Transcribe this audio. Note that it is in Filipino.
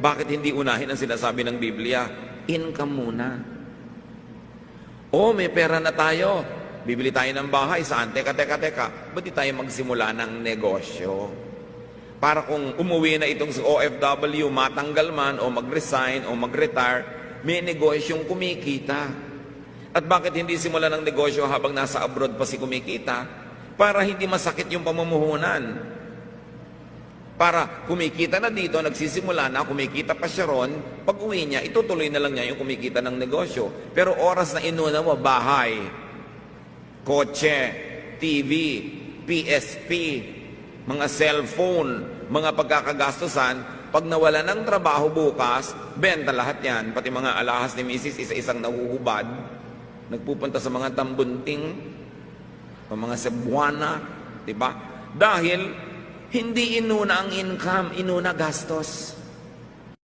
Bakit hindi unahin ang sinasabi ng Biblia? Income muna. O, may pera na tayo. Bibili tayo ng bahay. Saan? Teka. Ba't di tayo magsimula ng negosyo? Para kung umuwi na itong si OFW, matanggal man, o mag-resign, o mag-retire, may negosyong kumikita. At bakit hindi simula ng negosyo habang nasa abroad pa si kumikita? Para hindi masakit yung pamumuhunan. Para kumikita na dito, nagsisimula na, kumikita pa siya ron, pag uwi niya, itutuloy na lang niya yung kumikita ng negosyo. Pero oras na inuna mo, bahay, kotse, TV, PSP, mga cellphone, mga pagkakagastusan, pag nawala ng trabaho bukas, benta lahat yan. Pati mga alahas ni Mrs. isa-isang nahuhubad, nagpupunta sa mga tambunting, o mga Cebuana, diba? Dahil hindi inuna ang income, inuna gastos.